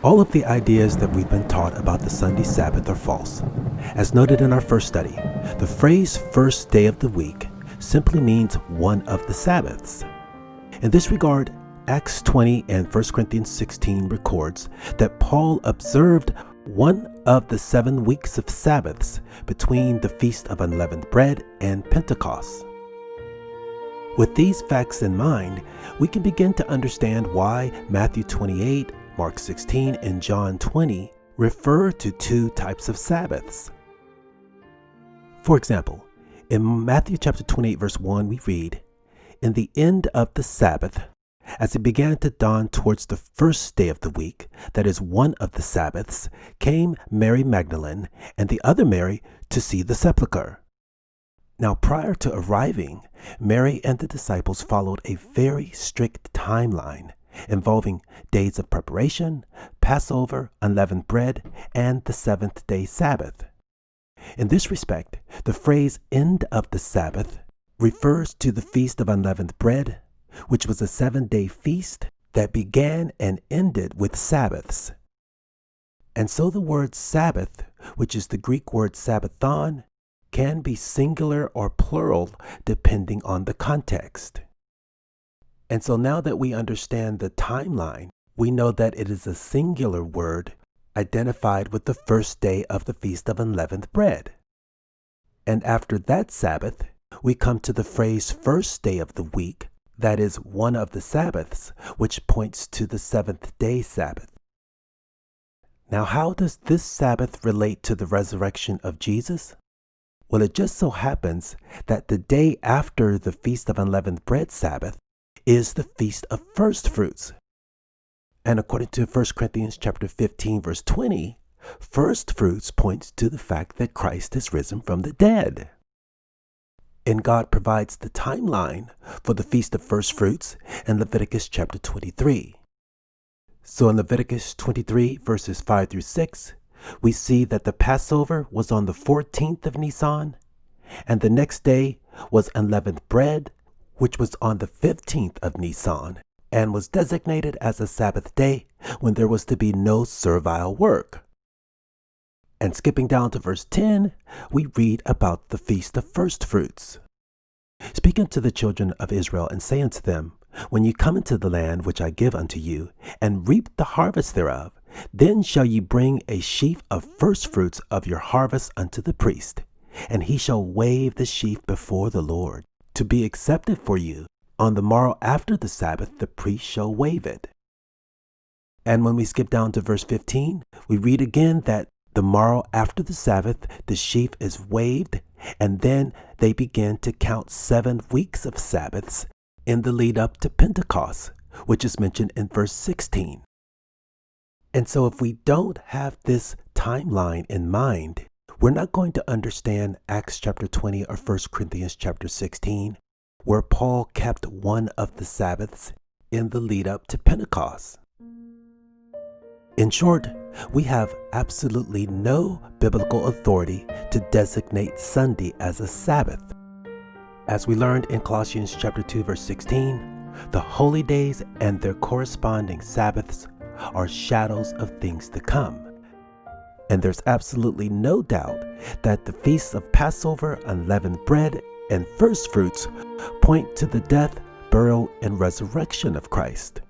All of the ideas that we've been taught about the Sunday Sabbath are false. As noted in our first study, the phrase first day of the week simply means one of the Sabbaths. In this regard, Acts 20 and 1 Corinthians 16 records that Paul observed one of the 7 weeks of Sabbaths between the Feast of Unleavened Bread and Pentecost. With these facts in mind, we can begin to understand why Matthew 28, Mark 16, and John 20 refer to 2 types of Sabbaths. For example, in Matthew chapter 28, verse 1, we read, "In the end of the Sabbath, as it began to dawn towards the first day of the week, that is one of the Sabbaths, came Mary Magdalene and the other Mary to see the sepulchre." Now, prior to arriving, Mary and the disciples followed a very strict timeline involving days of preparation, Passover, unleavened bread, and the 7th-day Sabbath. In this respect, the phrase end of the Sabbath refers to the Feast of Unleavened Bread, which was a 7-day feast that began and ended with Sabbaths. And so the word Sabbath, which is the Greek word Sabbathon, can be singular or plural depending on the context. And so now that we understand the timeline, we know that it is a singular word identified with the first day of the Feast of Unleavened Bread. And after that Sabbath, we come to the phrase first day of the week, that is one of the Sabbaths, which points to the 7th-day Sabbath. Now, how does this Sabbath relate to the resurrection of Jesus? Well, it just so happens that the day after the Feast of Unleavened Bread Sabbath is the Feast of Firstfruits. And according to 1 Corinthians chapter 15, verse 20, Firstfruits points to the fact that Christ is risen from the dead. And God provides the timeline for the Feast of Firstfruits in Leviticus chapter 23. So in Leviticus 23, verses 5 through 6, we see that the Passover was on the 14th of Nisan, and the next day was unleavened bread, which was on the 15th of Nisan, and was designated as a Sabbath day when there was to be no servile work. And skipping down to verse 10, we read about the Feast of Firstfruits. "Speak unto the children of Israel, and say unto them, When ye come into the land which I give unto you, and reap the harvest thereof, then shall ye bring a sheaf of firstfruits of your harvest unto the priest, and he shall wave the sheaf before the Lord, to be accepted for you. On the morrow after the Sabbath, the priest shall wave it." And when we skip down to verse 15, we read again that the morrow after the Sabbath, the sheaf is waved, and then they begin to count 7 weeks of Sabbaths in the lead up to Pentecost, which is mentioned in verse 16. And so if we don't have this timeline in mind, we're not going to understand Acts chapter 20 or 1 Corinthians chapter 16, where Paul kept one of the Sabbaths in the lead up to Pentecost. In short, we have absolutely no biblical authority to designate Sunday as a Sabbath. As we learned in Colossians chapter 2, verse 16, the holy days and their corresponding Sabbaths are shadows of things to come. And there's absolutely no doubt that the feasts of Passover, unleavened bread, and firstfruits point to the death, burial, and resurrection of Christ.